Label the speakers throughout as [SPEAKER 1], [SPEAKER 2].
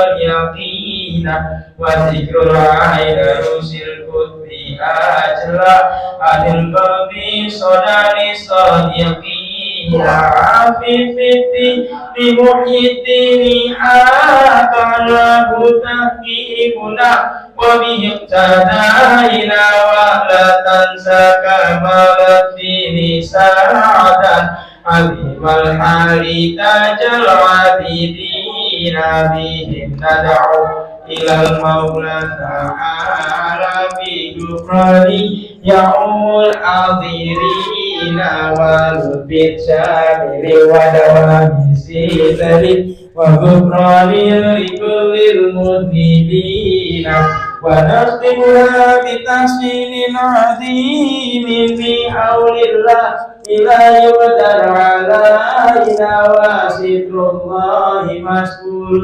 [SPEAKER 1] واليقين وذكر العيدروس القطب أجلى عن القلب صدر الصادقين عفيف الدين لمحيي الدين أكله تحقيقنا وبه اقتدينا ولا تنسى كمال الدين سعدا عظيم الحال تاج العابدين بهم ندعو إلى المولى تعالى بغفران يوم الحاضرين ولطف شامل ودوام ستر وغفران لكل المذنبين ونختمها بتحسين عظيم بحول الله لا يقدر علينا وستر الله مشكور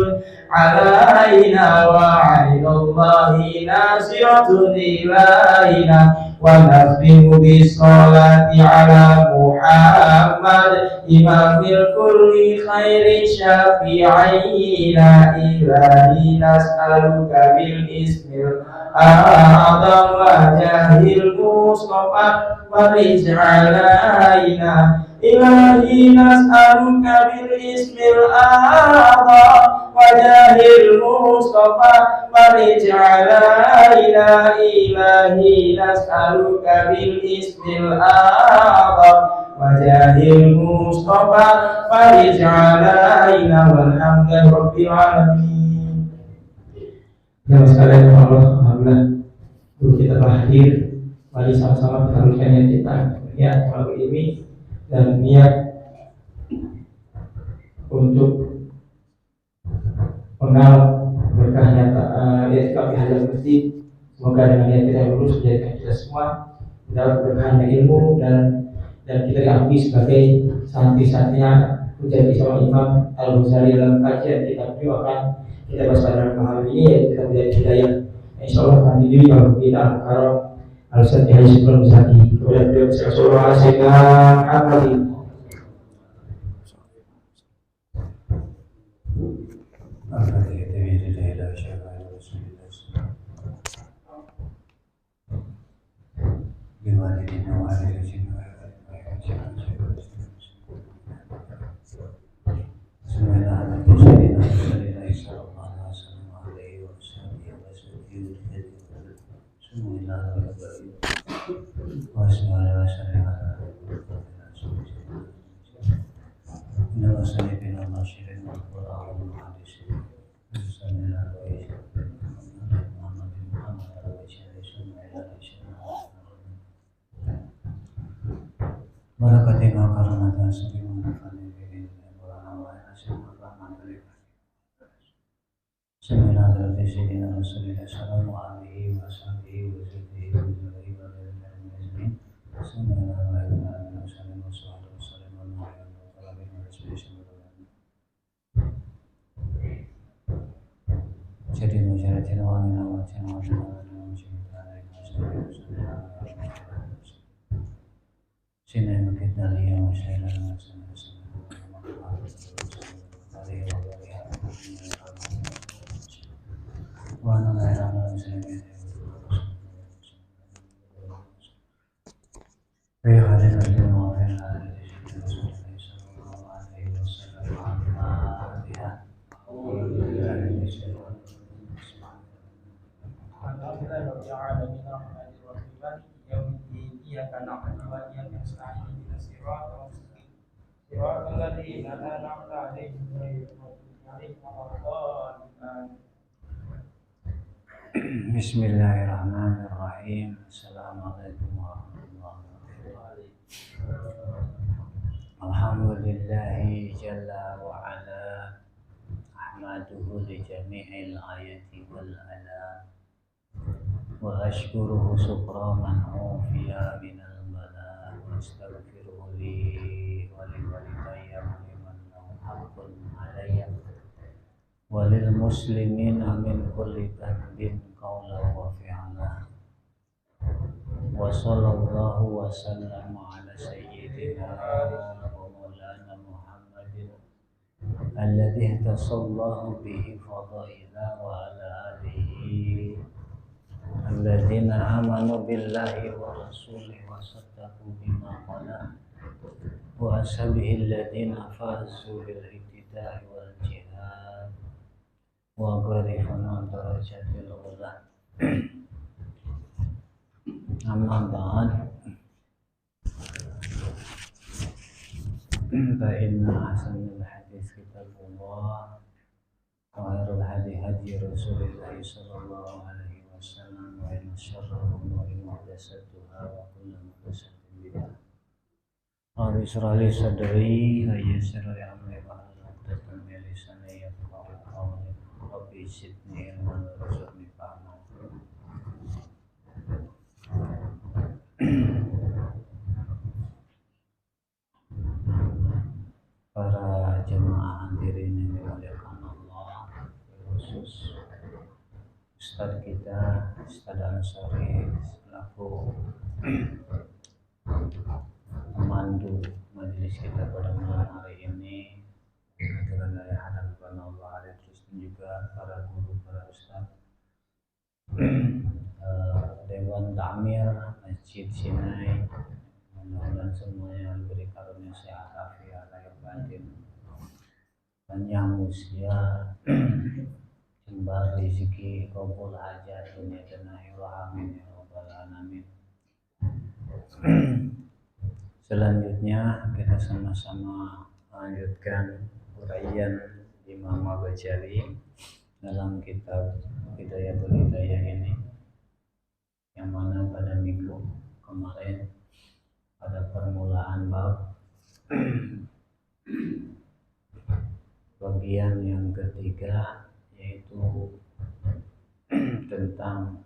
[SPEAKER 1] علينا وعين الله ناصرة إلينا ونختم بالصلاة على محمد إمام الكل خير شفيعين إلهي نسألك بالاسم الأعظم وجاه المصطفى فرج علينا إلهي نسألك بالاسم الأعظم وجاه المصطفى فرج علينا إلهي نسألك بالاسم الأعظم وجاه المصطفى فرج علينا والحمد رب العالمين. Ya sekalian Allah, alhamdulillah guru kita telah hadir. Mari sama-sama mengharuskan niat kita, niat melalui ini dan niat untuk mengenal berkahnya kami hadir masjid. Semoga dengan niat kita yang lurus menjadikan kita semua mendapat berkahnya ilmu dan kita diakui sebagai santri-santrinya ujar sama Imam Al-Ghazali dalam kajian kitab ini. Akan kita bahas pada malam ini ya, kita menjadi hidayah. Insyaallah nanti diri kalau kita al-karam al-sati hayyul musaki. Kemudian beliau sallallahu alaihi wasallam
[SPEAKER 2] Bismillahirrahmanirrahim. Assalamualaikum warahmatullahi wabarakatuh. Alhamdulillahi jalla wa ala ahmaduhu li jami'il ayati wal ala wa ashkuruhu syukra man ufiya minal bala wa astaghfiruhu li wa li walidayya wa liman lahu haqqun alayya wa lil muslimina min kulli dhanbin qawlan wa fi'lan wa sallallahu wa sallama ala sayyidina wa maulana Muhammadin الذي اختص الله به فضائله وعلى آله الذين آمنوا بالله ورسوله وصدقوا بما قال وأصحابه الذين فازوا بالاهتداء والجهاد وغيرهم درجات العلا. أما بعد فإن أحسن الحديث كتاب الله وخير الهدي هدي رسول الله صلى الله عليه وسلم وإن شر الأمور محدثاتها وكل محدثة بدعة. رب اشرح لي صدري ويسر لي أمري واحلل عقدة من لساني يفقهوا قولي رب زدني علما وارزقني فهما. Para jemaah hadirin yang dimuliakan Allah, khusus Ustadz kita, Ustadz Ansori selaku pemandu majelis kita pada malam hari ini, dengan dari hadapan Allah, terus juga para guru, para ustadz, Dewan Ta'mir Masjid Sinai, mudah-mudahan semuanya diberi karunia sehat afiat lahir batin, panjang usia, jembar rezeki, kabul hajat dunia dan akhirat, amin ya rabbal alamin. Selanjutnya kita sama-sama lanjutkan uraian Imam Al-Ghazali dalam kitab Hidayatul Hidayah ini, yang mana pada minggu kemarin pada permulaan bab bagian yang ketiga, yaitu tentang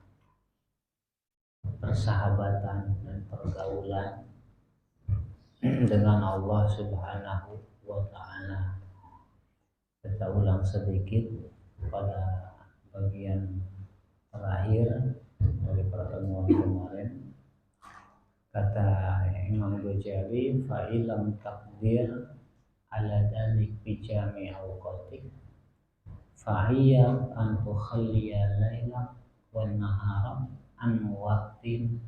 [SPEAKER 2] persahabatan dan pergaulan dengan Allah Subhanahu wa Ta'ala. Kita ulang sedikit pada bagian terakhir dari pertemuan kemarin. Kata Imam Ghazali, fa'ilam takdir ala dalik bijami awqatik fa'iyab an tukhalliya layla wa nahara an waqtin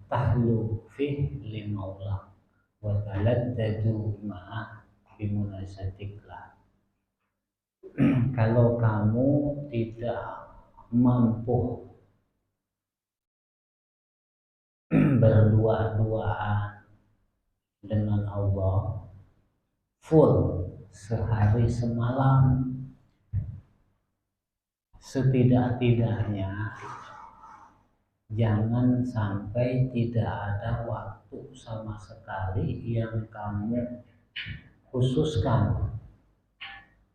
[SPEAKER 2] tahlu fih li maulak wa taladdadu ma'ah bimunasatiklah. Kalau kamu tidak mampu berdua-duaan dengan Allah full sehari semalam, setidak-tidaknya jangan sampai tidak ada waktu sama sekali yang kamu khususkan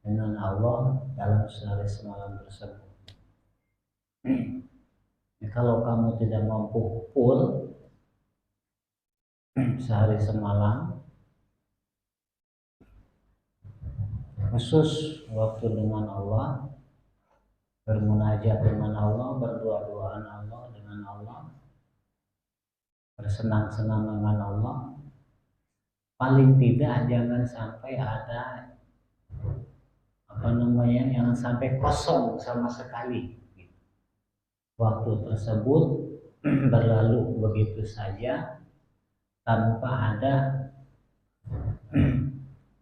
[SPEAKER 2] dengan Allah dalam sehari semalam tersebut. Kalau kamu tidak mampu full sehari semalam, khusus waktu dengan Allah, bermunajat dengan Allah, berdua-duaan Allah dengan Allah, bersenang-senang dengan Allah, paling tidak jangan sampai ada jangan sampai kosong sama sekali. Waktu tersebut berlalu begitu saja tanpa ada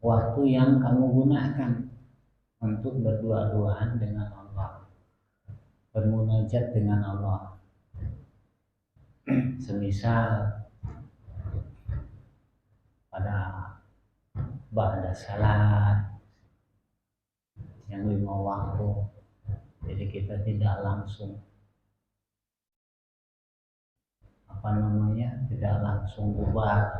[SPEAKER 2] waktu yang kamu gunakan untuk berdua-duaan dengan Allah, bermunajat dengan Allah. Semisal pada ba'da salat yang 5 waktu, jadi kita tidak langsung tidak langsung bubar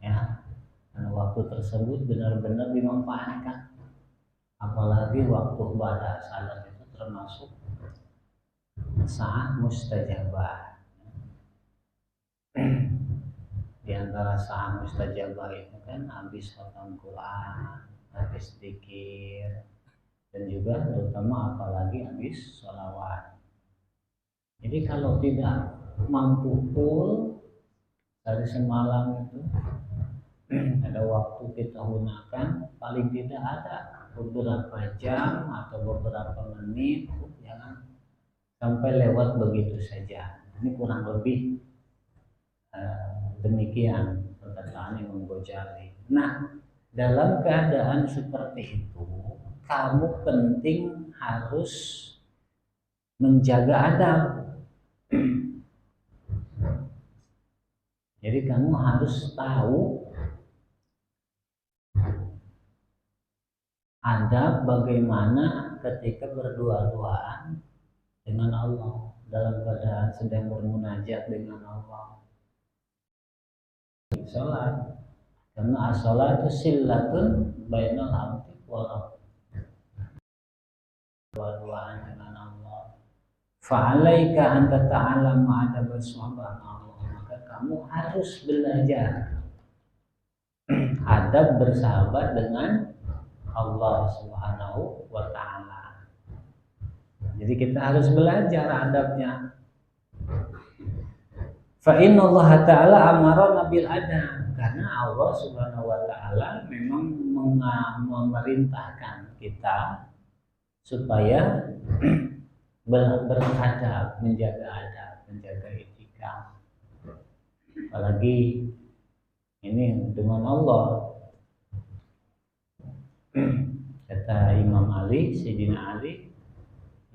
[SPEAKER 2] ya, karena waktu tersebut benar-benar dimanfaatkan. Apalagi waktu ba'da salat itu termasuk saat mustajabah. Di antara saat mustajabah itu kan habis khatam Quran, habis zikir, dan juga terutama apalagi habis sholawat. Jadi kalau tidak mampu full dari semalam itu, ada waktu kita gunakan, paling tidak ada beberapa jam atau beberapa menit, jangan sampai lewat begitu saja. Ini kurang lebih demikian perkataan Imam Ghazali. Nah, dalam keadaan seperti itu, kamu penting harus menjaga adab. Jadi kamu harus tahu adab bagaimana ketika berdua-duaan dengan Allah, dalam keadaan sedang bermunajat dengan Allah. Salat, karena as-salatu sillatun bainal abdi wa rabb. Dua-duaan dengan Allah. Fa'alaika an tata'allama adab as-sahabat Allah. Maka kamu harus belajar adab bersahabat dengan Allah Subhanahu wa ta'ala. Jadi kita harus belajar adabnya. Fa inna Allah ta'ala amara nabil adab, karena Allah Subhanahu wa ta'ala memang memerintahkan kita supaya beradab, menjaga adab, menjaga etika. Apalagi ini dengan Allah. Kata Imam Ali, Sayyidina Ali,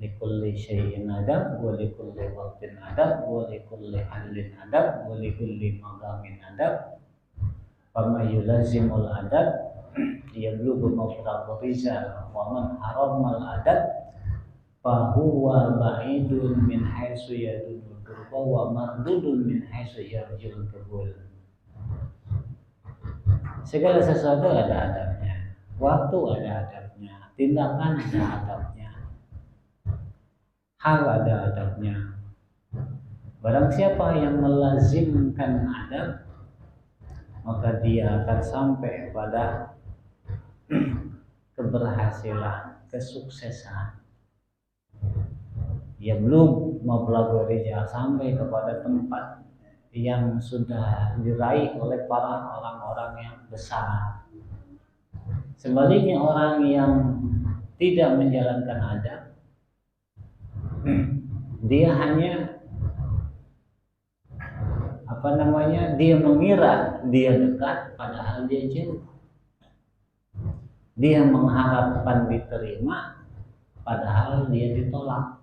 [SPEAKER 2] likulli syai'in adab wa likulli waqtin adab wa likulli halin adab wa likulli maqamin adab. Fama yulazimul adab yablughu mafrad rizal wa man haramal adab fa huwa ba'idun min haitsu yadudul qurba wa mardudun min haitsu yarjul qabul. Segala sesuatu ada adabnya, waktu ada adabnya, tindakan ada adabnya, hal ada adabnya. Barang siapa yang melazimkan adab, maka dia akan sampai pada keberhasilan, kesuksesan. Ya belum mablaghur rijal, sampai kepada tempat yang sudah diraih oleh para orang-orang yang besar. Sebaliknya orang yang tidak menjalankan adab, dia hanya dia mengira dia dekat padahal dia jauh. Dia mengharapkan diterima padahal dia ditolak.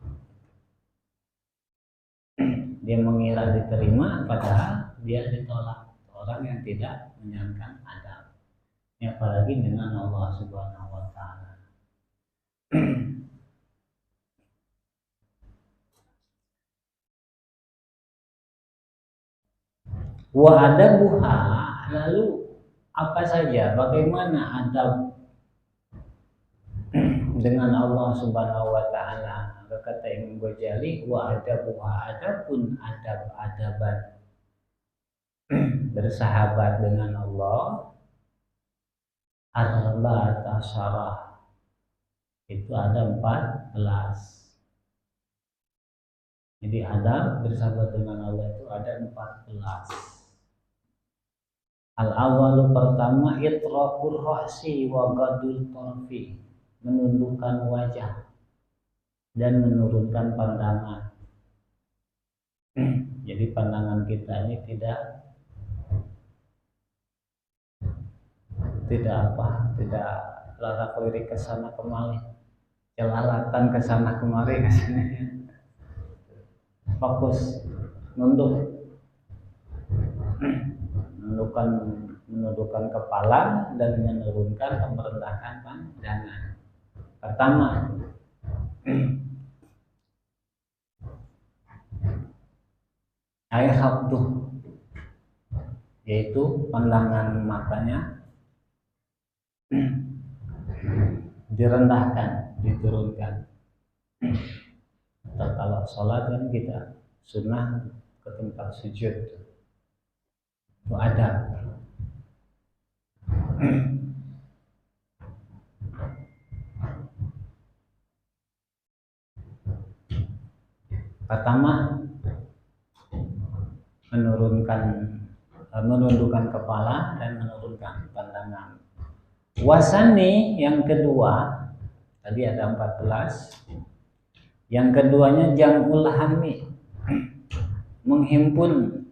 [SPEAKER 2] Dia mengira diterima padahal dia ditolak. Orang yang tidak menjalankan adab, apalagi dengan Allah Subhanahu wa ta'ala. Wa adabuha, lalu apa saja, bagaimana adab dengan Allah Subhanahu wa ta'ala? Kata Imam Ghazali, wa adabuha, adapun adab-adaban bersahabat dengan Allah, arba'at asyarah, itu ada 14. Jadi adab bersahabat dengan Allah itu ada 14. Al-awalu, pertama, itraqur ra'si wa ghadul tarfi, menundukkan wajah dan menurunkan pandangan. Jadi pandangan kita ini tidak larak-lirik ke sana kemari, celalatan ke sana kemari, ke sini. Fokus, menundukkan kepala dan menurunkan, merendahkan pandangan. Pertama, ayhabdu, yaitu pandangan matanya direndahkan, diturunkan. Kalau sholat kan kita sunnah ke tempat sujud, itu adab. Pertama, menurunkan menundukkan kepala dan menurunkan pandangan. Wasani yang kedua, tadi ada 14. Yang keduanya jam'ul hammi, menghimpun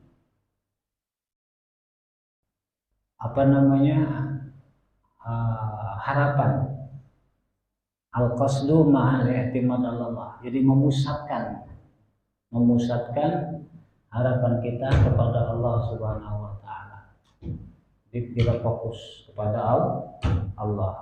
[SPEAKER 2] harapan. Al-qasdu ma'al i'timad Allah. Jadi memusatkan harapan kita kepada Allah Subhanahu wa taala. Jadi kita fokus kepada Allah.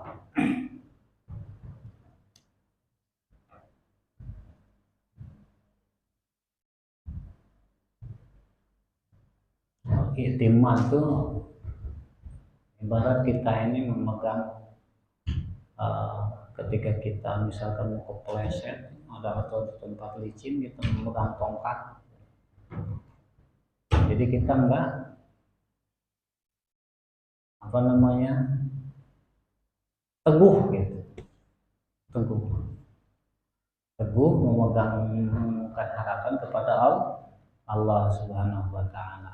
[SPEAKER 2] I'timad itu ibarat kita ini memegang ketika kita misalkan mau kepleset atau di tempat licin, kita memegang tongkat. Jadi kita enggak teguh gitu, teguh memegang harapan kepada Allah Subhanahu wa taala.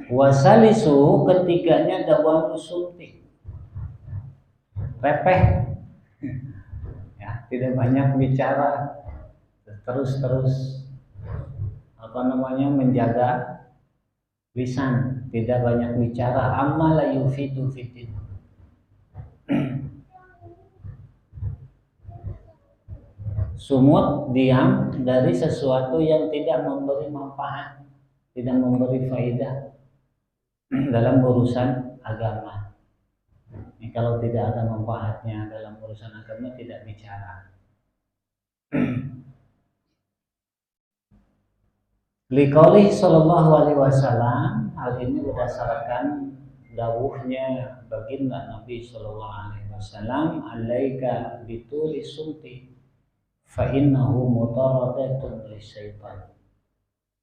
[SPEAKER 2] Wasalisu, ketiganya dawamu sulti, repeh ya, tidak banyak bicara, terus menjaga lisan, tidak banyak bicara. Amma la yufidu fitin, sumut, diam dari sesuatu yang tidak memberi manfaat, tidak memberi faidah dalam urusan agama. Ini kalau tidak ada manfaatnya dalam urusan agama, tidak bicara. Liqaulih sallallahu alaihi wasallam, hal ini berdasarkan dawuhnya baginda Nabi sallallahu alaihi wasallam, alaika bituli sumti fa innahu mutaradatun lisyaitan.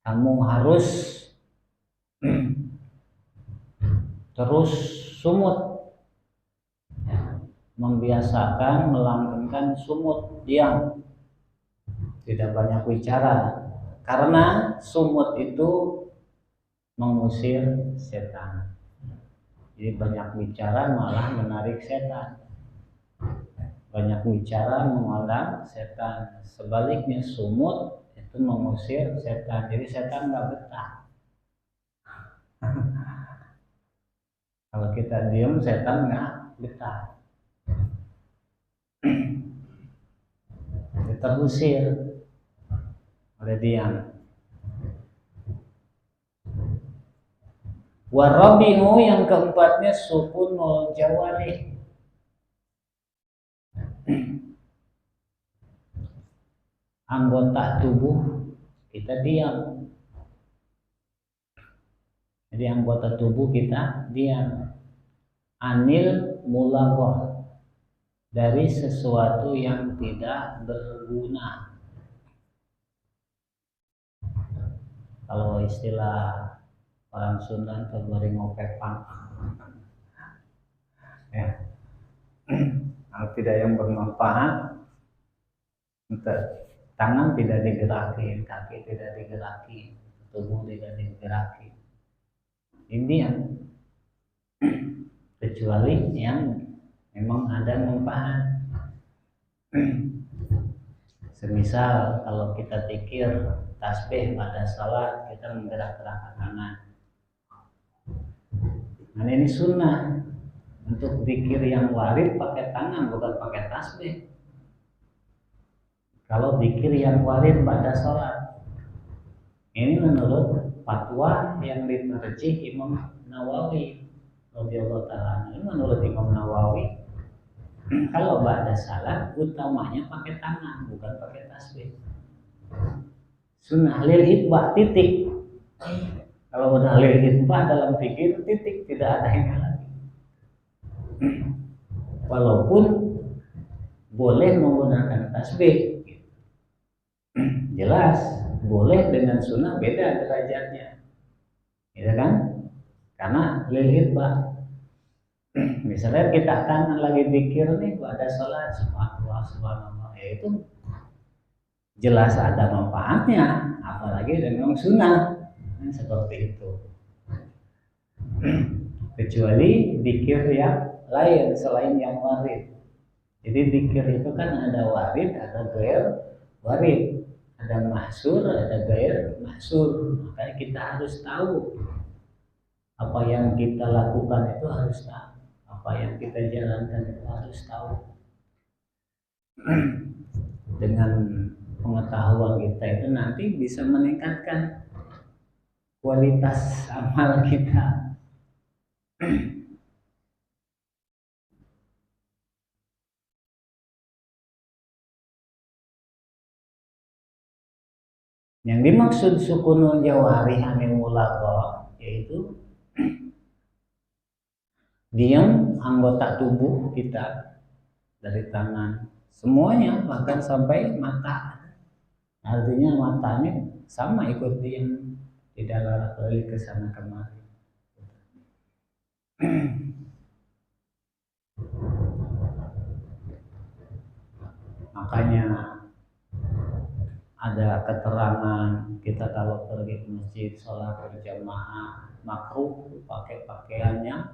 [SPEAKER 2] Kamu harus terus sumut, membiasakan melanggengkan sumut, diam, tidak banyak bicara, karena sumut itu mengusir setan. Jadi banyak bicara malah menarik setan, banyak bicara mengundang setan. Sebaliknya sumut itu mengusir setan, jadi setan nggak betah. Kalau kita diam, setan nggak betah, terusir oleh diam. Warabihu, yang keempatnya sukunul jawarih, anggota tubuh kita diam. Jadi anggota tubuh kita diam. Anil mulaghah, dari sesuatu yang tidak berguna. Kalau istilah orang Sunda itu bari ngopepang. Ya. Kalau tidak yang bermanfaat, tangan tidak digerakin, kaki tidak digerakin, tubuh tidak digerakin. Ini yang kecuali yang memang ada manfaat. Semisal kalau kita pikir tasbih pada salat, kita menggerak-gerakkan tangan. Nah ini sunnah. Untuk zikir yang warid pakai tangan, bukan pakai tasbih. Kalau zikir yang warid pada salat, ini menurut fatwa yang diterjih Imam Nawawi radhiyallahu ta'ala. Ini menurut Imam Nawawi, kalau pada salat utamanya pakai tangan, bukan pakai tasbih. Sunnah lil hitbah, titik. Kalau udah lil hitbah dalam fikir, titik, tidak ada yang lagi. Walaupun boleh menggunakan tasbih, jelas boleh, dengan sunnah beda derajatnya, ya kan? Karena lil hitbah. Misalnya kita tangan lagi zikir nih pada salat, subhanallah, subhanallah, ya itu jelas ada manfaatnya, apalagi dengan sunnah seperti itu. Kecuali zikir yang lain selain yang warid. Jadi zikir itu kan ada warid, ada ghair warid, ada mahsur, ada ghair mahsur. Makanya kita harus tahu apa yang kita lakukan itu harus tahu, apa yang kita jalankan itu harus tahu. Dengan pengetahuan kita itu nanti bisa meningkatkan kualitas amal kita. Yang dimaksud sukunul jawarih anil mulaqah yaitu diam anggota tubuh kita dari tangan semuanya bahkan sampai mata. Artinya matanya sama ikut diam, tidak lari ke sana kemari. Makanya ada keterangan kita kalau pergi ke masjid sholat berjamaah makruh pakai pakaiannya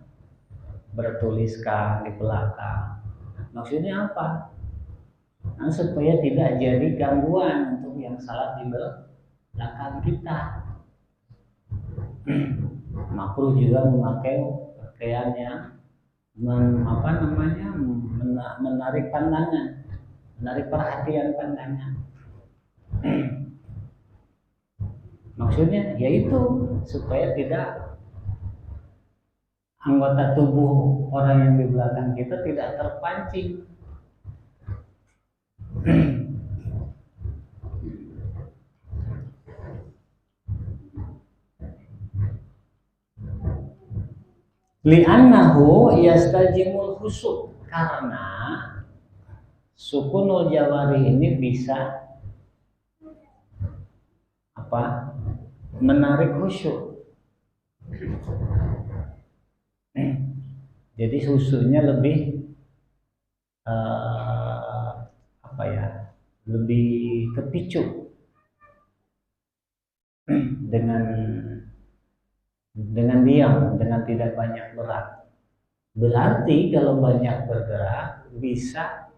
[SPEAKER 2] bertuliskan di belakang. Maksudnya apa? Nah, supaya tidak jadi gangguan untuk yang salat di belakang kita. Makruh juga memakai pakaian yang menarik pandangan, menarik perhatian pandangan. Maksudnya yaitu supaya tidak anggota tubuh orang yang di belakang kita tidak terpancing. Li'annahu yastajimul khusyuk, karena sukunul jawari ini bisa menarik khusyuk. Jadi khusyuknya lebih lebih kepicu dengan diam, dengan tidak banyak gerak. Berarti kalau banyak bergerak bisa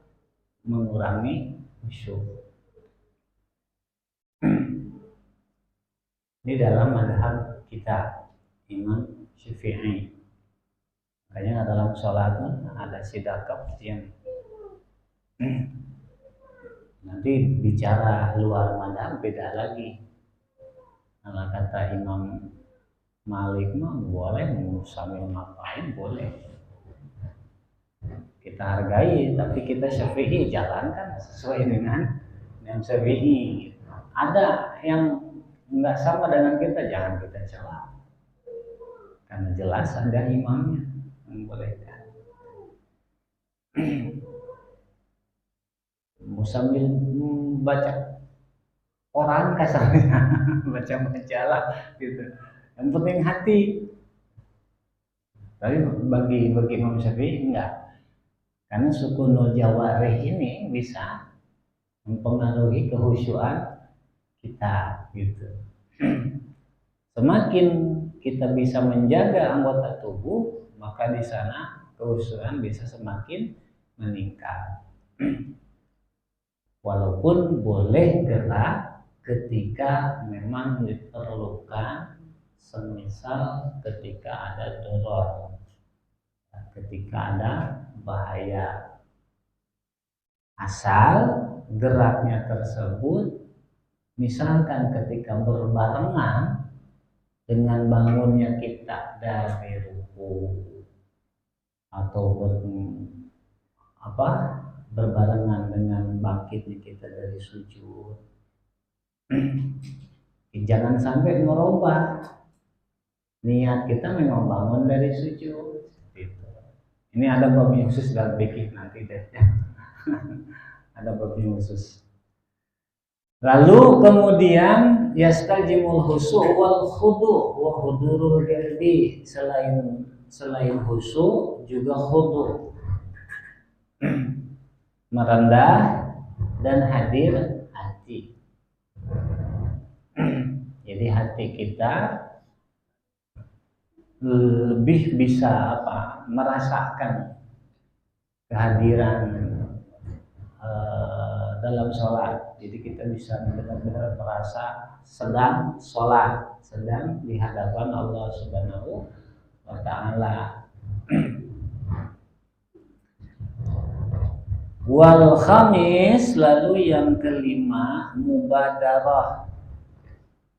[SPEAKER 2] mengurangi khusyuk. Ini dalam mazhab kita Imam Syafi'i. Makanya dalam sholat ada sidaqah yang nanti bicara luar mazhab beda lagi. Kalau kata Imam Malik mah boleh sambil ngapain boleh. Kita hargai, tapi kita Syafi'i jalankan sesuai dengan Imam Syafi'i. Ada yang nggak sama dengan kita, jangan kita cela. Karena jelas ada imamnya membolehkan. Sambil baca Quran kasarnya, baca majalah gitu. Yang penting hati. Tapi bagi Imam Syafi'i enggak. Karena sukunul jawarih ini bisa mempengaruhi kehusyuan kita gitu. Semakin kita bisa menjaga anggota tubuh, maka di sana kehusyuan bisa semakin meningkat. Walaupun boleh gerak ketika memang diperlukan, semisal ketika ada darurat, ketika ada bahaya. Asal geraknya tersebut misalkan ketika berbarengan dengan bangunnya kita dari ruku atau berbarengan dengan bangkitnya kita dari sujud, jangan sampai merubah niat kita memang bangun dari sujud. Gitu. Ini ada bab khusus dalam fikih nanti deh. Ada bab khusus. Lalu kemudian yastajimul khusu' wal khudu' wa hudurul qalbi, selain khusu' juga khudu', merendah dan hadir hati. Jadi hati kita lebih bisa merasakan kehadiran dalam sholat. Jadi kita bisa benar-benar merasa sedang sholat, sedang di hadapan Allah Subhanahu wa Ta'ala. Wal khamis, lalu yang kelima, mubadarah.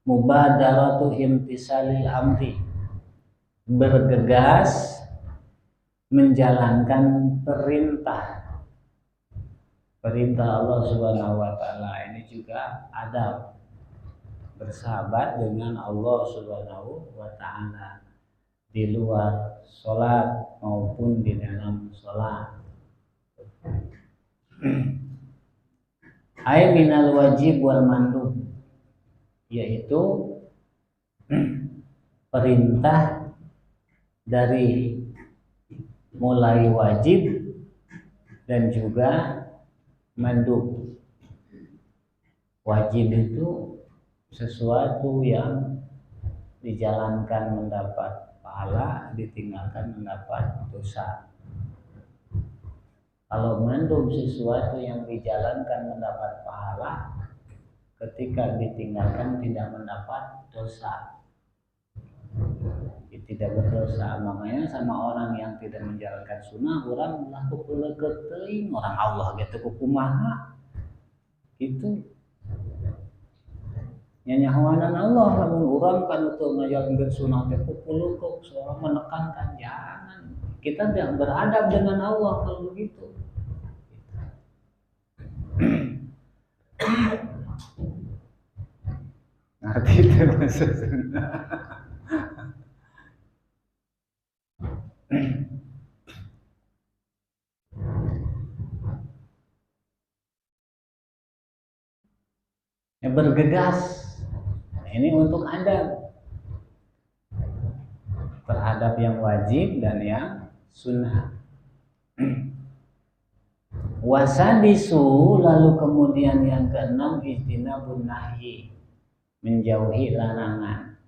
[SPEAKER 2] Mubadaratu imtisalil amri, bergegas menjalankan perintah Allah Subhanahu wa Ta'ala. Ini juga adab bersahabat dengan Allah Subhanahu wa Ta'ala di luar sholat maupun di dalam sholat. Ay minal wajib wal mandub, yaitu perintah dari mulai wajib dan juga mandub. Wajib itu sesuatu yang dijalankan mendapat pahala, ditinggalkan mendapat dosa. Kalau mandub sesuatu yang dijalankan mendapat pahala, ketika ditinggalkan tidak mendapat dosa, tidak berdosa. Makanya sama orang yang tidak menjalankan sunnah, orang melakukan keteling orang Allah gitu kumaha gitu. Nyanyahawanan Allah lamun orang kan untuk menjalankan sunnah teh kupulukuk seorang menekankan, jangan. Kita tidak beradab dengan Allah kalau begitu. Ngerti itu maksudnya. Ya, bergegas. Ini untuk adab terhadap yang wajib dan yang sunnah. Wasadisu, lalu kemudian yang keenam, ijtinabun nahyi, menjauhi larangan.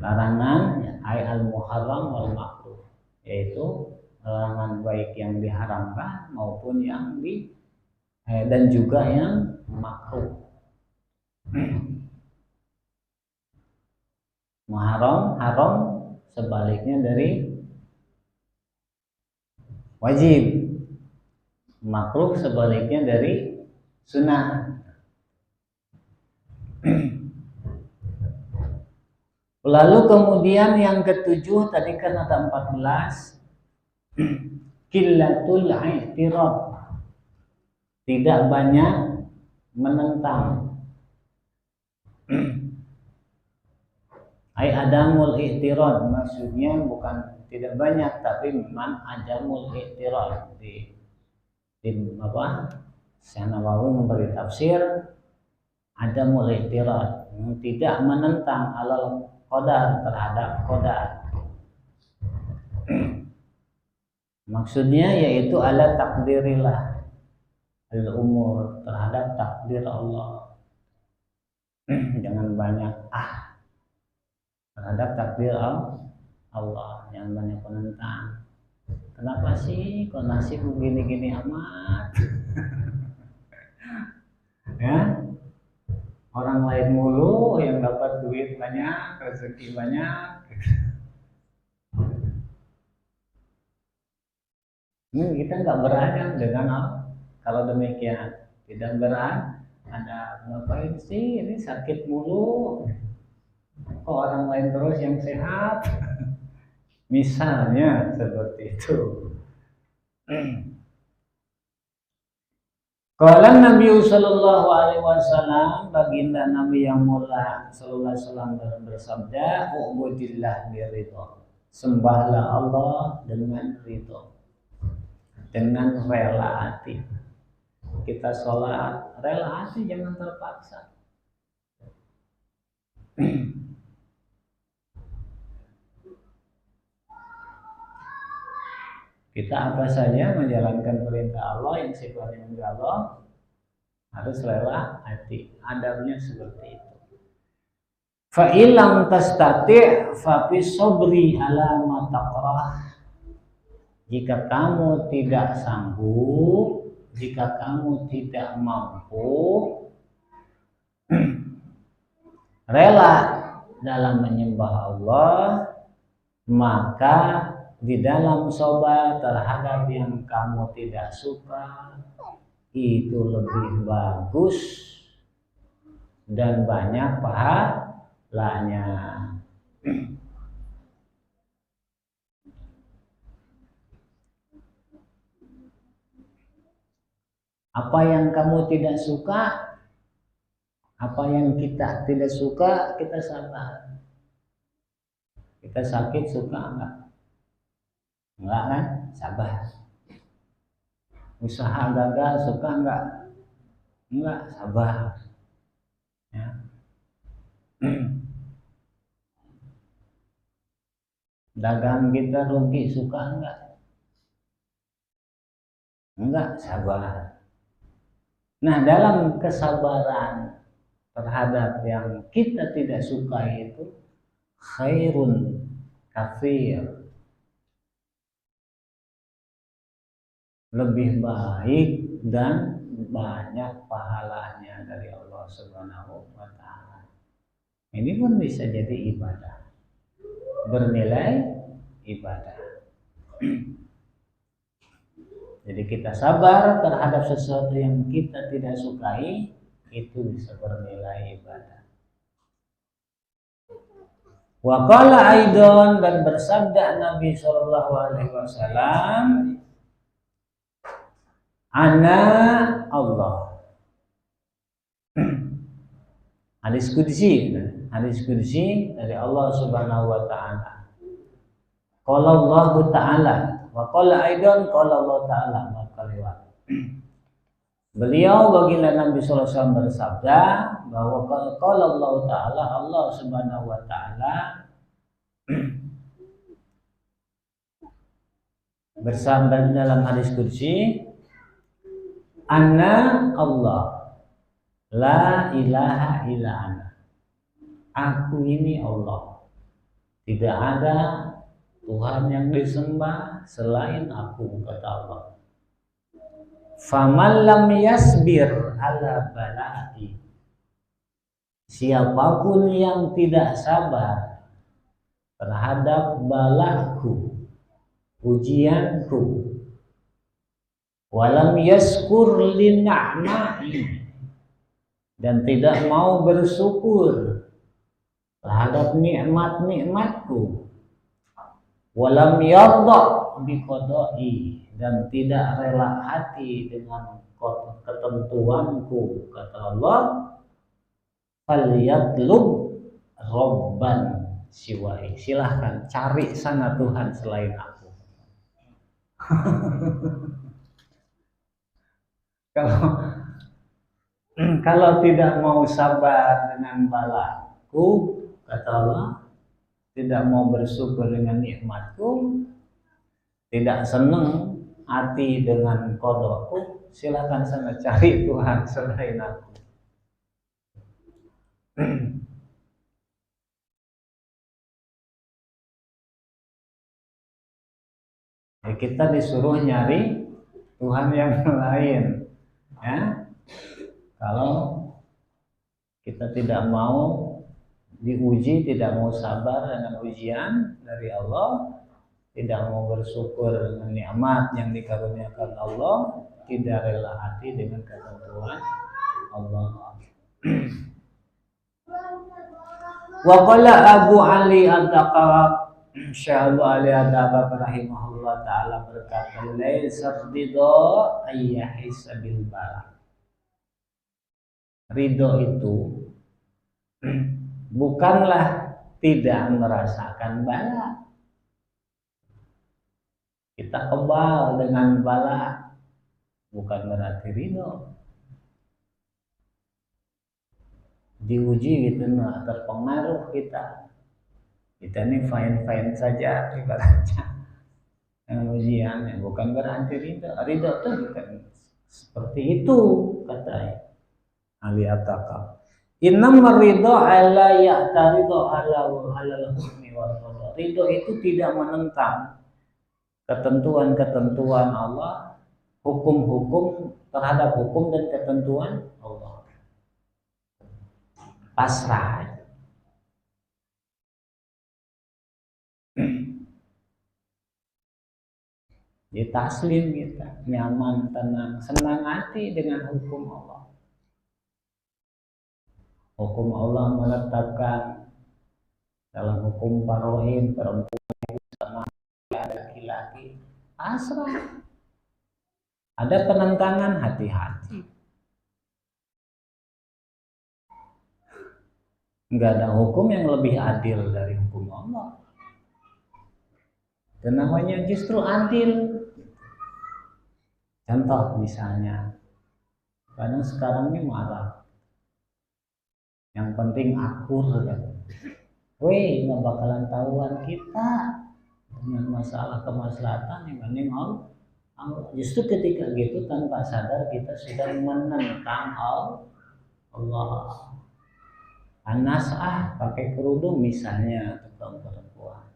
[SPEAKER 2] Larangan ay al muharram wal makruh, yaitu larangan baik yang diharamkan maupun yang dan juga yang makruh. Muharram, haram sebaliknya dari wajib. Makruh sebaliknya dari sunnah. Lalu kemudian yang ketujuh, tadi kan ada 14, qillatul i'tirad, tidak banyak menentang. Ai adamul i'tirad, maksudnya bukan tidak banyak tapi memang adamul i'tirad. Di Syekh Nawawi memberi tafsir adamul i'tirad, tidak menentang alal qadar, terhadap qadar. Maksudnya yaitu ala takdirillah al-umur, terhadap takdir Allah. Jangan banyak terhadap takdir Allah, jangan banyak penentang. Kenapa sih kok nasib begini-gini amat? Ya, orang lain mulu yang dapat duit banyak, rezeki banyak. Ini kita nggak beradab dengan Allah. Kalau demikian tidak beradab, ada ngapain sih ini sakit mulu? Kok orang lain terus yang sehat? Misalnya seperti itu. Qala Nabi sallallahu alaihi wasallam, baginda Nabi yang mulia sallallahu alaihi wasallam bersabda, "Ubudillah biridha." Sembahlah Allah dengan ridha, dengan rela hati. Kita sholat rela hati, jangan terpaksa. Kita apa saja menjalankan perintah Allah yang sifatnya Allah, harus rela hati. Adabnya seperti itu. Fa illam tastati' fa fi sabri ala ma takrah. Jika kamu tidak sanggup, jika kamu tidak mampu rela dalam menyembah Allah, maka di dalam sabar terhadap yang kamu tidak suka itu lebih bagus dan banyak pahalanya. Apa yang kamu tidak suka, apa yang kita tidak suka, kita sabar. Kita sakit suka enggak? Enggak kan? Sabar. Usaha gagal suka enggak? Enggak, sabar. Ya. Dagang kita rugi suka enggak? Enggak, sabar. Nah, dalam kesabaran terhadap yang kita tidak suka itu khairun katsir, lebih baik dan banyak pahalanya dari Allah Subhanahu wa taala. Ini pun bisa jadi ibadah, bernilai ibadah. Jadi kita sabar terhadap sesuatu yang kita tidak sukai, itu bisa bernilai ibadah. Wa qala aidan, dan bersabda Nabi sallallahu alaihi wasallam, ana Allah. Hadis qudsi dari Allah Subhanahu wa taala. Qala Allah taala wa qala aidan qala Allah taala maqaliwat. Beliau baginda Nabi sallallahu alaihi wasallam bersabda bahwa qala Allah taala, Allah Subhanahu wa taala bersabda dalam hadis qudsi, Ana Allah, la ilaha illa ana. Aku ini Allah, tidak ada Tuhan yang disembah selain aku, kata Allah. Faman lam yasbir ala bala'i, siapapun yang tidak sabar terhadap balaku, ujianku, walam yaskur lin'a'ma'i, dan tidak mau bersyukur terhadap nikmat-nikmatku, walam yarda biqada'i, dan tidak rela hati dengan ketentuanku, kata Allah, falyatlub robban siwai, silahkan cari sana Tuhan selain aku. Kalau tidak mau sabar dengan balaku, kata Allah, tidak mau bersyukur dengan nikmatku, tidak senang hati dengan qadaku, silakan sana cari Tuhan selain aku. Ya, kita disuruh nyari Tuhan yang lain, ya. Kalau kita tidak mau diuji, tidak mau sabar dengan ujian dari Allah, tidak mau bersyukur dengan nikmat yang dikaruniakan Allah, tidak rela hati dengan ketentuan Allah. Wa qala Abu Ali At-Taqab, Syekh Abu Ali At-Taqab rahimahullah taala berkata, laisa ridha ayyahisa bil bala. Ridho itu bukanlah tidak merasakan bala. Kita kebal dengan bala, bukan berarti ridho. Diuji gitu, nah, terpengaruh kita ini fine saja ibaratnya dengan ujian, bukan berarti ridho. Ridho itu bukan seperti itu, kata Ali At-Taqab. Innamar ridho ala ya'taridu ala hukmi wal qada. Ridho itu tidak menentang ketentuan-ketentuan Allah, hukum-hukum terhadap hukum dan ketentuan Allah. Pasrah. Jadi taslim kita, nyaman, tenang, senang hati dengan hukum Allah. Hukum Allah menetapkan dalam hukum paroin perempuan sama laki-laki, pasrah. Ada penentangan, hati-hati. Enggak ada hukum yang lebih adil dari hukum Allah. Dan namanya justru adil. Contoh misalnya, kadang sekarang ini marah. Yang penting akur kan. Weh, nggak bakalan tahuan kita dengan masalah kemaslahatan yang penting Allah. Justru ketika gitu tanpa sadar kita sudah menentang Allah. Anas pakai kerudung misalnya tukang perempuan.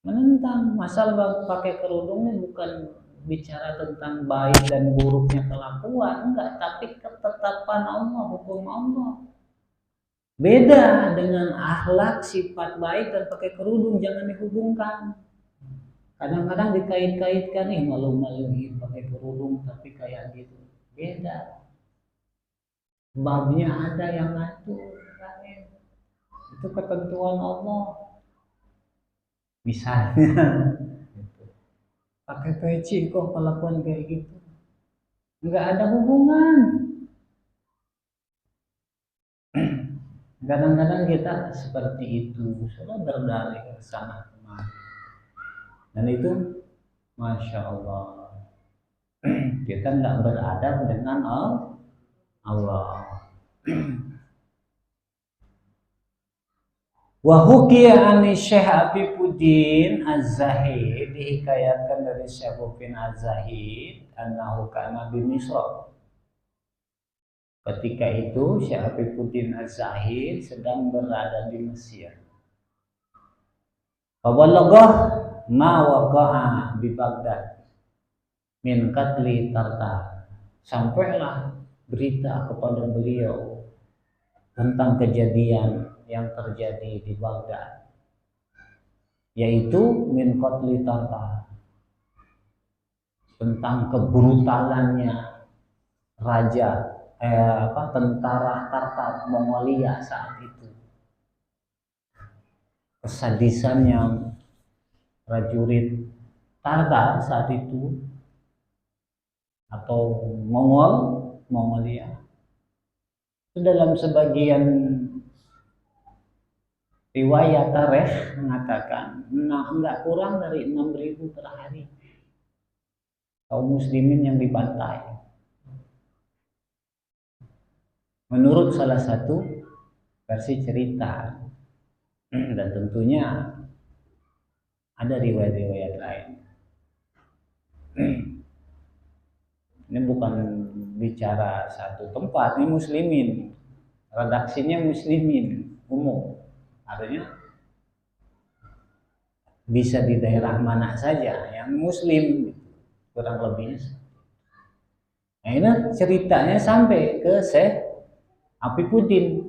[SPEAKER 2] Menentang masalah pakai kerudungnya bukan bicara tentang baik dan buruknya kelakuan, enggak, tapi ketetapan Allah, hukum Allah. Beda dengan akhlak, sifat baik dan pakai kerudung, jangan dihubungkan. Kadang-kadang dikait-kaitkan nih, malu-maluin pakai kerudung tapi kayak gitu. Beda. Babnya ada yang ngatur, itu ketentuan Allah. Misalnya pakai peci kok kelakuan kayak gitu, nggak ada hubungan. Kadang-kadang kita seperti itu, selalu berdalih ke sana kemari, dan itu masya Allah kita nggak beradab dengan Allah. Wa hukiya ani Syekh Afifuddin Az-Zahid, dihikayatkan dari Syekh Afifuddin Az-Zahid annahu kana bi Misr. Ketika itu Syekh Afifuddin Az-Zahid sedang berada di Mesir. Fawallagah ma waqa'a bi Baghdad min qatli Tartar. Sampailah berita kepada beliau tentang kejadian yang terjadi di Baghdad, yaitu min qatli Tartar, tentang kebrutalannya raja tentara Tartar Mongolia saat itu, kesadisannya prajurit Tartar saat itu atau Mongolia. Itu dalam sebagian riwayat tarikh mengatakan enggak kurang dari 6.000 per hari kaum muslimin yang dibantai. Menurut salah satu versi cerita, dan tentunya ada riwayat-riwayat lain. Ini bukan bicara satu tempat, ini muslimin, redaksinya muslimin umum, artinya bisa di daerah mana saja yang muslim, kurang lebihnya. Nah ini ceritanya sampai ke Syekh Afifuddin.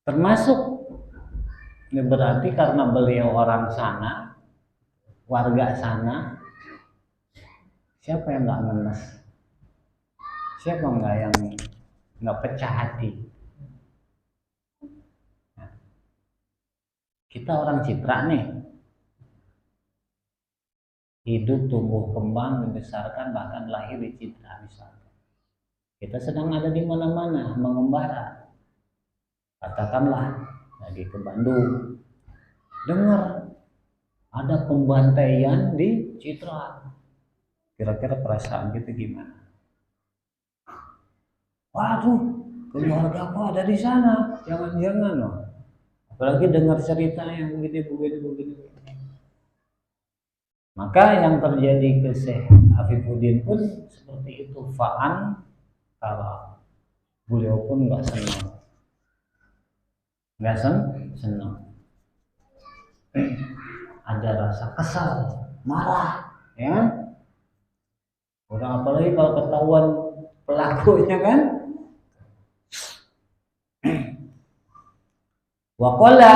[SPEAKER 2] Termasuk ini berarti karena beliau orang sana, warga sana, siapa yang nggak ngenes? Siapa nggak yang nggak pecah hati? Nah, kita orang Citra nih, hidup, tumbuh, kembang, dibesarkan, bahkan lahir di Citra misalnya. Kita sedang ada di mana-mana, mengembara. Katakanlah lagi ke Bandung, dengar ada pembantaian di Citra, kira-kira perasaan kita gimana? Waduh, keluarga aku ada di sana, jangan-jangan loh. Apalagi dengar cerita yang begini. Maka yang terjadi ke Syekh Afifuddin pun seperti itu. Fa'an kalau beliau pun nggak senang. Ada rasa kesal, marah, ya. Udah apalagi kalau ketahuan pelakunya kan. Waqala,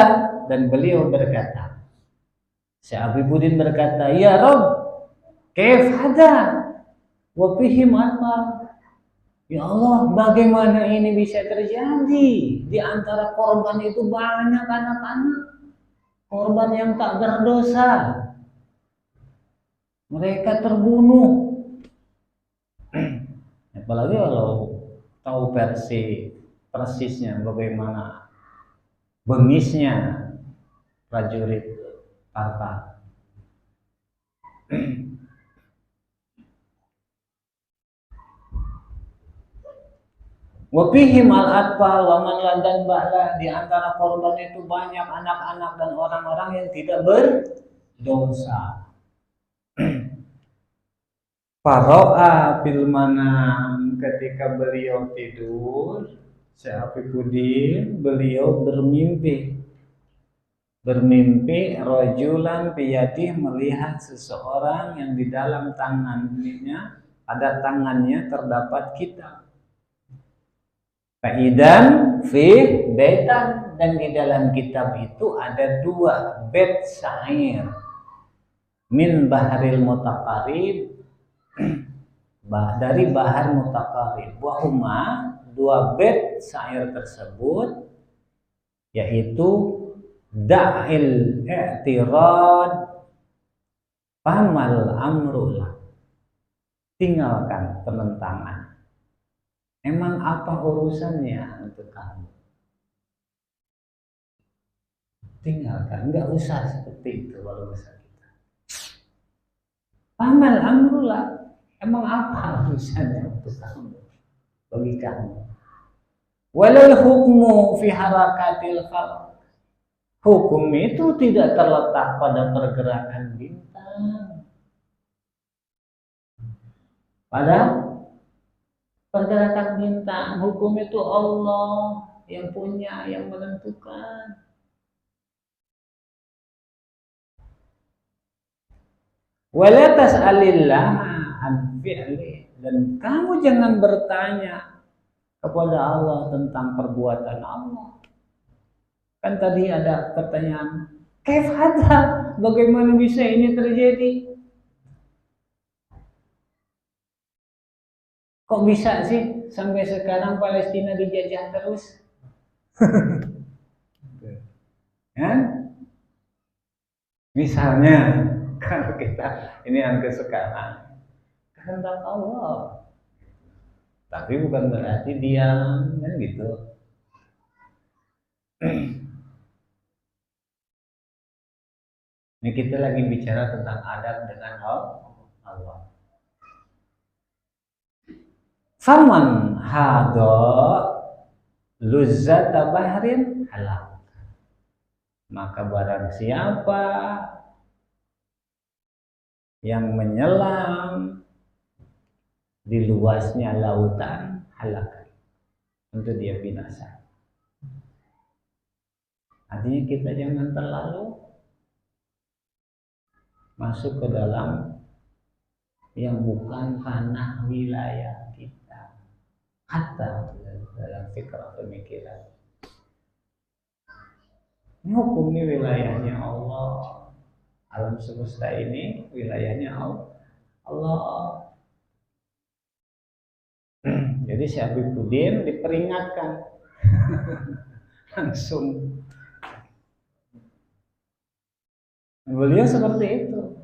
[SPEAKER 2] dan beliau berkata, Syekh Afifuddin berkata, ya Rob, kaif hada wa fihim apa? Ya Allah, bagaimana ini bisa terjadi? Di antara korban itu banyak anak-anak, korban yang tak berdosa. Mereka terbunuh. Apalagi kalau tahu versi persisnya bagaimana bengisnya prajurit Tartar. Wafihim al-atfal wa man la dan ba'la, di antara korban itu banyak anak-anak dan orang-orang yang tidak berdosa. Faro'a bil manam, ketika beliau tidur, Syekh Afifuddin beliau bermimpi rajulan biyadih, melihat seseorang yang di dalam tangannya, pada tangannya terdapat kitab. Faidan fi baitan, dan di dalam kitab itu ada 2 bait syair min baharil mutaqarrib, dari bahar mutaqarrib. Wa huma, 2 bait syair tersebut yaitu da'il i'tirad famal amrullah, tinggalkan penentangan, emang apa urusannya untuk kamu? Tinggalkan, enggak usah seperti itu kalau bisa kita. Famal amrullah, emang apa urusannya untuk kamu, bagi kamu? Walal hukmu fi harakatil khalq, hukum itu tidak terletak pada pergerakan bintang, pada pergerakan bintang. Hukum itu Allah yang punya, yang menentukan. Wala tas'alillah an fi'li, dan kamu jangan bertanya kepada Allah tentang perbuatan Allah. Kan tadi ada pertanyaan, kaif hada, bagaimana bisa ini terjadi? Kok bisa sih sampai sekarang Palestina dijajah terus? Ya? Misalnya kalau kita ini angka sekarang, kehendak Allah, tapi bukan berarti diam, kan gitu. Ini kita lagi bicara tentang adab dengan Allah. Faman hadha luzzata bahrin halak, maka barang siapa yang menyelam di luasnya lautan, halak, untuk dia binasa. Artinya kita jangan terlalu masuk ke dalam yang bukan tanah wilayah kita, hatta dalam fikir pemikiran. Ini hukum ini wilayahnya Allah, alam semesta ini wilayahnya Allah. Jadi Syekh Afifuddin diperingatkan langsung. Beliau seperti itu,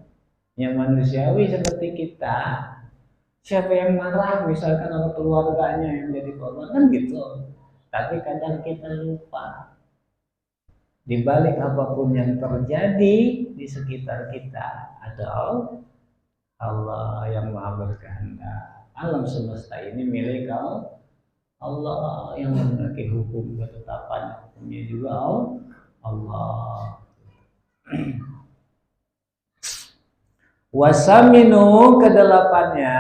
[SPEAKER 2] yang manusiawi seperti kita. Siapa yang marah misalkan sama keluarganya yang jadi korban, kan gitu. Tapi kadang kita lupa, di balik apapun yang terjadi di sekitar kita ada Allah yang Maha berkehendak. Alam semesta ini milik Allah yang memiliki hukum ketetapan, hukumnya juga Allah. Wasaminu kedelapannya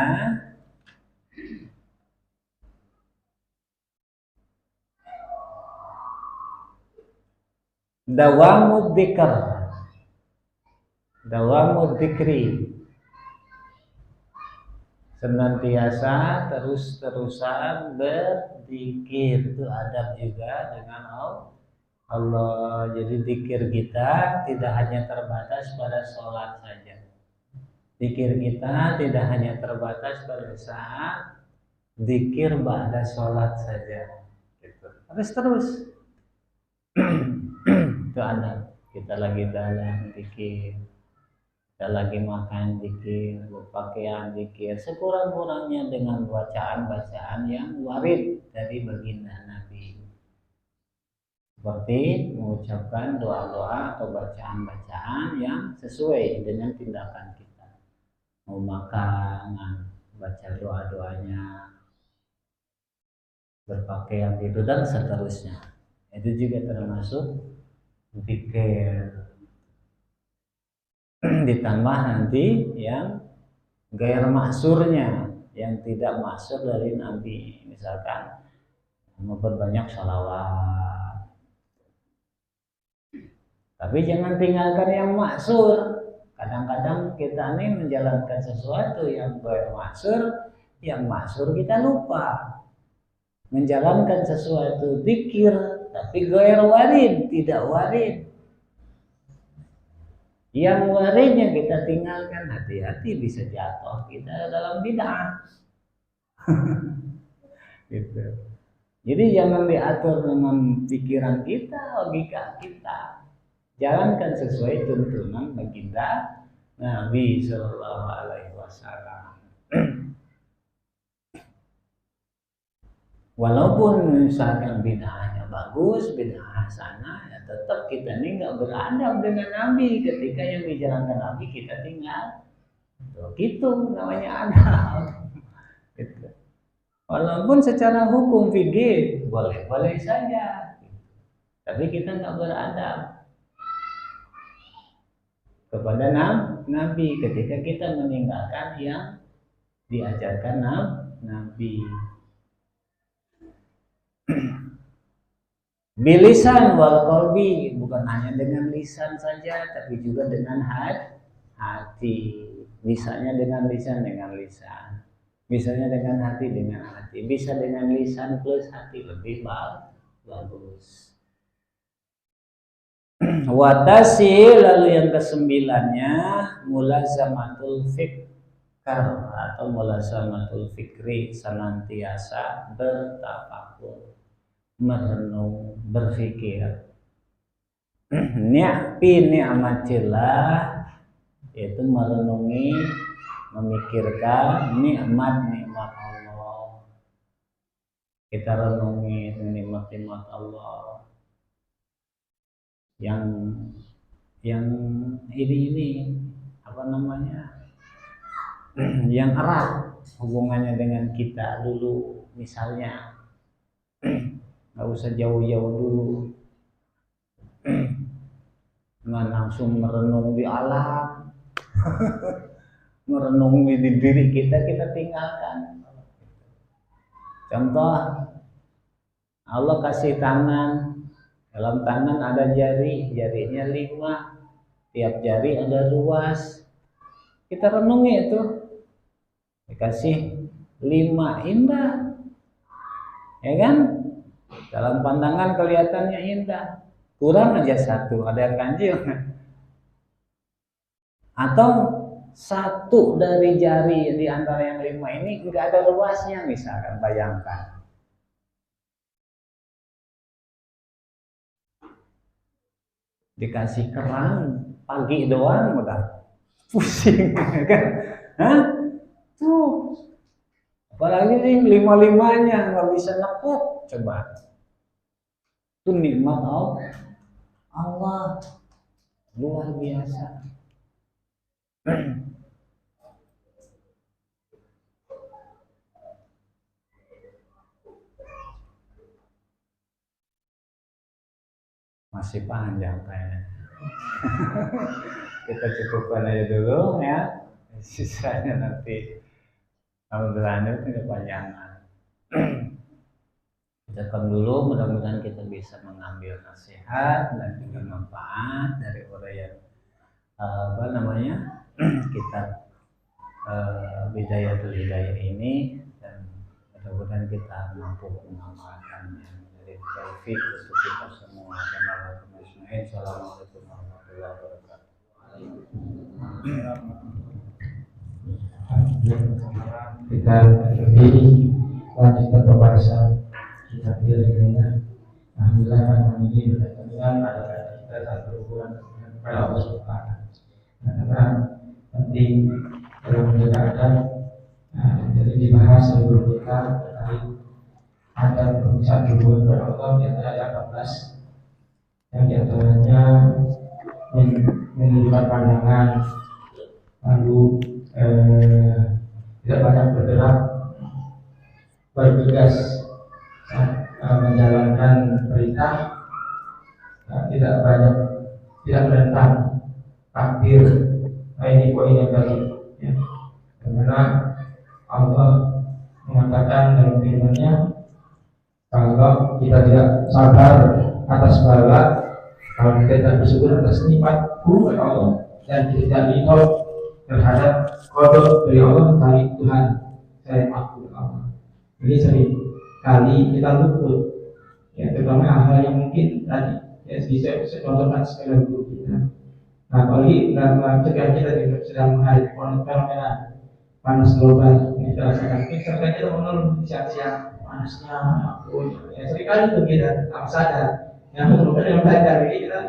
[SPEAKER 2] dawamud dzikr, dawamud dzikri, senantiasa terus-terusan berzikir. Itu adab juga dengan Allah. Jadi zikir kita tidak hanya terbatas pada sholat saja. Zikir kita tidak hanya terbatas pada saat zikir ba'da sholat saja. Gitu. Harus terus. Itu adab. Kita lagi dalam zikir, kita lagi makan zikir, berpakaian zikir, sekurang-kurangnya dengan bacaan-bacaan yang warid dari baginda Nabi. Seperti mengucapkan doa-doa atau bacaan-bacaan yang sesuai dengan tindakan kita. Mau makan, baca doa-doanya, berpakaian itu dan seterusnya. Itu juga termasuk zikir. Ditambah nanti yang gair maksurnya, yang tidak maksur dari Nabi. Misalkan memperbanyak sholawat. Tapi jangan tinggalkan yang maksur. Kadang-kadang kita ini menjalankan sesuatu yang gair maksur, yang maksur kita lupa. Menjalankan sesuatu zikir, tapi gair warid, tidak warid. Yang waridnya kita tinggalkan, hati-hati bisa jatuh kita dalam bid'ah. Gitu. Jadi jangan diatur dengan pikiran kita, logika kita. Jalankan sesuai tuntunan baginda Nabi Sallallahu Alaihi Wasallam. Walaupun misalkan bid'ahnya bagus, bid'ah hasanah, ya tetap kita ini nggak beradab dengan Nabi. Ketika yang dijalankan Nabi kita tinggal, gitu namanya adab. Gitu. Walaupun secara hukum fikih boleh-boleh saja, tapi kita nggak beradab kepada Nabi ketika kita meninggalkan yang diajarkan Nabi. Bilisan wal qalbi, bukan hanya dengan lisan saja, tapi juga dengan hati. Bisanya dengan lisan, bisanya dengan hati, bisa dengan lisan plus hati, lebih bagus. Watasi, lalu yang kesembilannya mulazamatul fikr atau mulazamatul fikri, senantiasa bertafakur, merenung, berpikir. Ni'matillah, yaitu merenungi, memikirkan nikmat-nikmat Allah. Kita renungi nikmat-nikmat Allah yang ini apa namanya, yang erat hubungannya dengan kita dulu. Misalnya nggak usah jauh-jauh dulu, nggak langsung merenung di alam, merenung di diri kita tinggalkan. Contoh, Allah kasih tangan, dalam tangan ada jarinya 5, tiap jari ada ruas. Kita renungi itu, dikasih 5, indah, ya kan? Dalam pandangan kelihatannya indah, kurang aja 1, ada yang ganjil. Atau 1 dari jari di antara yang 5 ini nggak ada ruasnya, misalkan, bayangkan. Dikasih kerang pagi doang udah pusing, kan? Hah? Tuh, apalagi nih 5-5-nya nggak bisa nekuk, coba. Itu nikmat Allah luar biasa. Masih panjang kayaknya. Kita cukupkan aja dulu ya. Sisanya nanti kalau berlanjut ini kepanjangan. Ucapkan dulu, mudah-mudahan kita bisa mengambil nasihat dan juga manfaat dari uraian kitab Bidayatul Hidayah ini, dan mudah-mudahan kita mampu mengamalkannya. Dari taufik untuk kita semua. Assalamualaikum warahmatullahi wabarakatuh.
[SPEAKER 1] Kita berdiri lanjutkan pembahasan kitab Bidayatul. Alhamdulillah ini berkaitan ada kita saat berhubungan kepada Allah Subhanahu. Karena penting dalam menjaga adab. Jadi dibahas sebelum kita terkait adab saat berhubungan kepada Allah, di antara ada 14 yang diantaranya menunjukkan pandangan, lalu tidak banyak bergerak, bergegas, menjalankan perintah, tidak menentang takdir. Ini poin yang tadi, ya. Karena Allah mengatakan dalam firman-Nya, kalau kita tidak sabar atas bala, kalau kita tidak bersyukur atas nikmat-Ku dari Allah, dan kita tidak ridho terhadap qada dari Allah, dari Tuhan, saya maafkan Allah. Jadi sering kali kita luput, ya, terutama hal-hal yang mungkin tadi, ya, bisa contohkan sekali guru kita. Nah, apalagi dalam ketika kita sedang menghadapi fenomena panas global yang kita rasakan, misalkan kita mengeluh siang-siang panasnya, ya seringkali itu kita tak sadar. Yang kemudian dengan sadar ini kita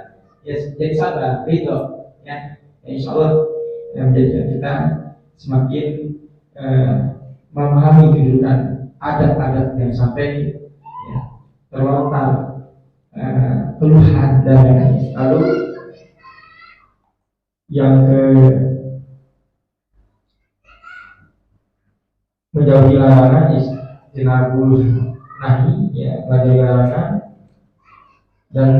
[SPEAKER 1] ya jadi sabar, itu, ya, insya Allah yang menjadikan kita semakin memahami kedudukan adab-adab yang sampai, ya, terlontar keluhan dan lain-lain. Lalu yang menjauhi larangan istinabul nahi, ya, menjauhi larangan dan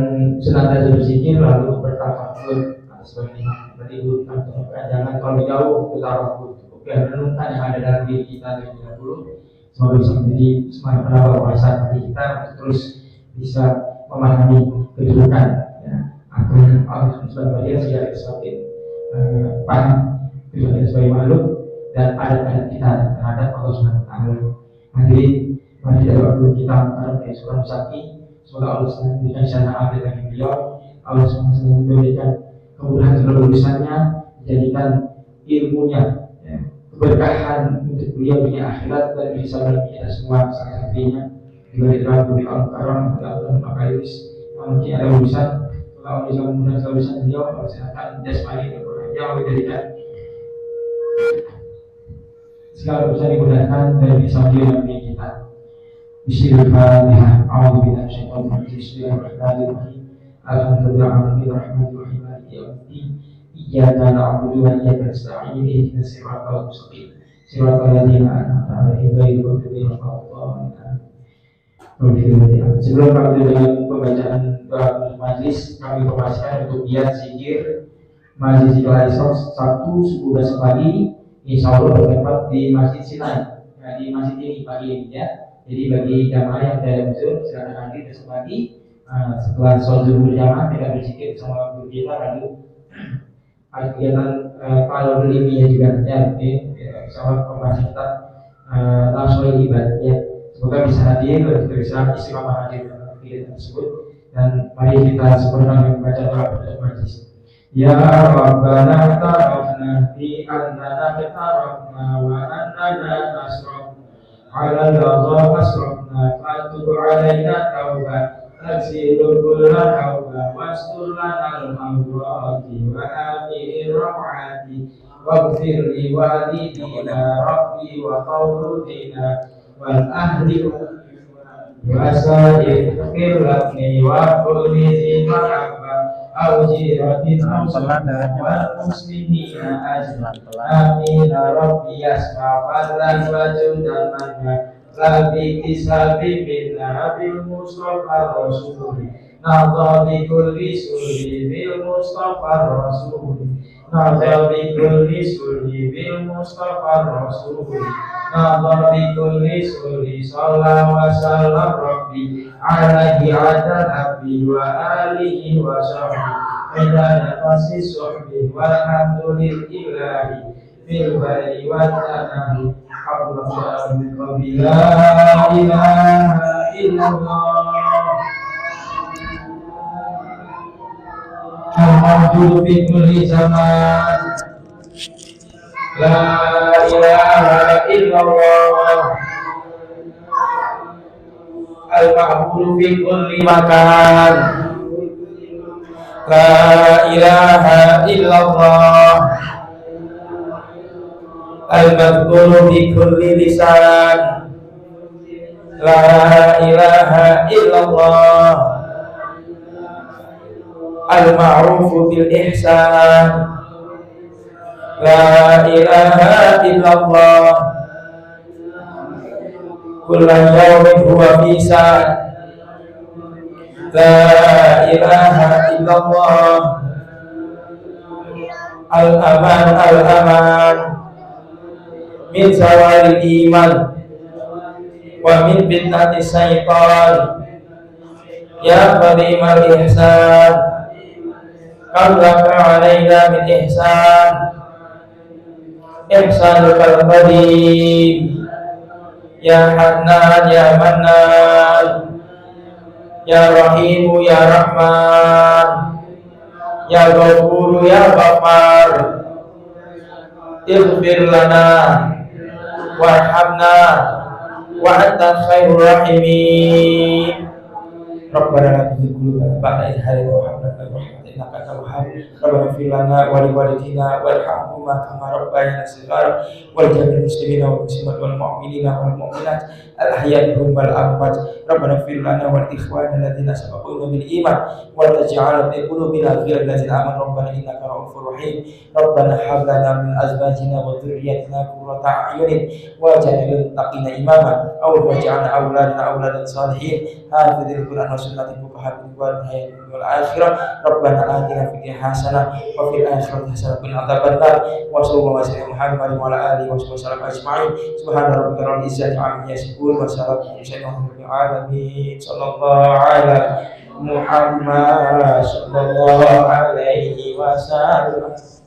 [SPEAKER 1] senantiasa berzikir, lalu bertafakur sebagai beribukan. Jangan terlalu jauh ke tafakur, biar renungkan yang ada dalam diri kita terlebih dahulu. Semoga bisa menjadi semangat penambah wawasan bagi kita untuk terus bisa memahami kedudukan, ya, apa yang Allah SWT sebagai sebagai paham kedudukan sebagai makhluk dan adat-adat kita terhadap Allah SWT. Hadirin, mari dari waktu kita dari surah Musaki, semoga Allah SWT memberikan syarah akhir bagi beliau. Allah SWT memberikan kemudahan seluruh urusannya, dijadikan ilmunya, ya, keberkahan untuk beliau dunia akhirat, dan bisa bagi kita semua saksinya. Juga diterangkan di Al-Quran dan Al-Qais. Mungkin ada urusan, kalau bisa memudahkan urusan beliau, silakan jasmani yang dijadikan segala urusan dimudahkan dan bisa menjadi kita. Bismillahirrahmanirrahim. A'udzubillahi minasyaitonir rajim. Bismillahirrahmanirrahim. Alhamdulillahirabbil alamin maliki yaumiddin. Iyyaka na'budu wa iyyaka nasta'in. Ihdinas siratal mustaqim. Siratal ladzina an'amta 'alaihim ghairil maghdubi 'alaihim. Sebelum kami dengan pembacaan doa majlis, kami informasikan untuk giat zikir Majlis Ikhlas Sabtu subuh besok pagi, insya Allah bertempat di Masjid Sinai. Nah, di masjid ini pagi ini, ya. Jadi bagi jamaah yang tidak muncul, silakan hadir besok pagi. Setelah sholat zuhur berjamaah, kita berzikir bersama guru kita, lalu ada kegiatan kalau ilmiah juga, ya, bersama pembahasan kita langsung ibadah, ya. Semoga bisa hadir dan kita bisa istiqamah hadir dalam kegiatan tersebut. Dan mari kita sempurnakan membaca doa pada majlis. Ya Rabbana ta'afna fi annana fitarafna wa annana asrafna ala Allah asrafna fatub alaina tawbah taksilu kulla tawbah wastur lana al-amrati wa amir rahmati waghfir li walidina rabbi wa qawludina wal ahli wa sa'ir qirlatni wa kulli zimarabba Aujiratin awsalan wal muslimina ajlan. Amin Rabbi yasma'alan wa jundamanna Labi kisabi minna bil Mustafa Rasul Nadha bi kulli suri bil Mustafa Rasul نظر بكل سر بالمصطفى الرسول نظر بكل سر صلى وسلم ربي عليه عدد ربي وآله وصحبه عند نفس الصحب والحمد لله في البر والتنهي حول قبل لا إله إلا الله الموجود في كل زمان لا إله إلا الله المعبود في كل مكان لا إله إلا الله المذكور في كل لسان لا إله إلا الله المعروف بالإحسان لا إله إلا الله كل يوم هو في ساعة لا إله إلا الله الأمان الأمان من زوال الإيمان ومن فتنة الشيطان يا قديم الإحسان كم لك علينا من إحسان إحسانك القديم يا حنان يا منان يا رحيم يا رحمن يا غفور يا غفار اغفر لنا وارحمنا وأنت خير الراحمين ربنا لا تزغ قلوبنا بعد إذ هديتنا وهب لنا من لدنك إنك أنت الوهاب ربنا اغفر لنا ولوالدينا وارحمهما كما ربيانا صغارا ولجميع المسلمين والمسلمات والمؤمنين والمؤمنات الأحياء منهم والأموات ربنا اغفر لنا ولإخواننا الذين سبقونا بالإيمان ولا تجعل في قلوبنا غير الذين آمنوا ربنا إنك رؤوف رحيم ربنا هب لنا من أزواجنا وذرياتنا قرة أعين واجعلنا للمتقين إماما واجعلنا أولادنا أولادا صالحين حافظ القرآن وسنة فقهاء والحياة والآخرة ربنا آتنا في الدنيا حسنة وفي الآخرة حسنة وقنا عذاب النار وصلى الله وسلم على محمد وعلى آله وصحبه وسلم أجمعين سبحان ربك رب العزة عما يصفون وسلام على المرسلين والحمد لله رب العالمين صلى الله على محمد صلى الله عليه وسلم.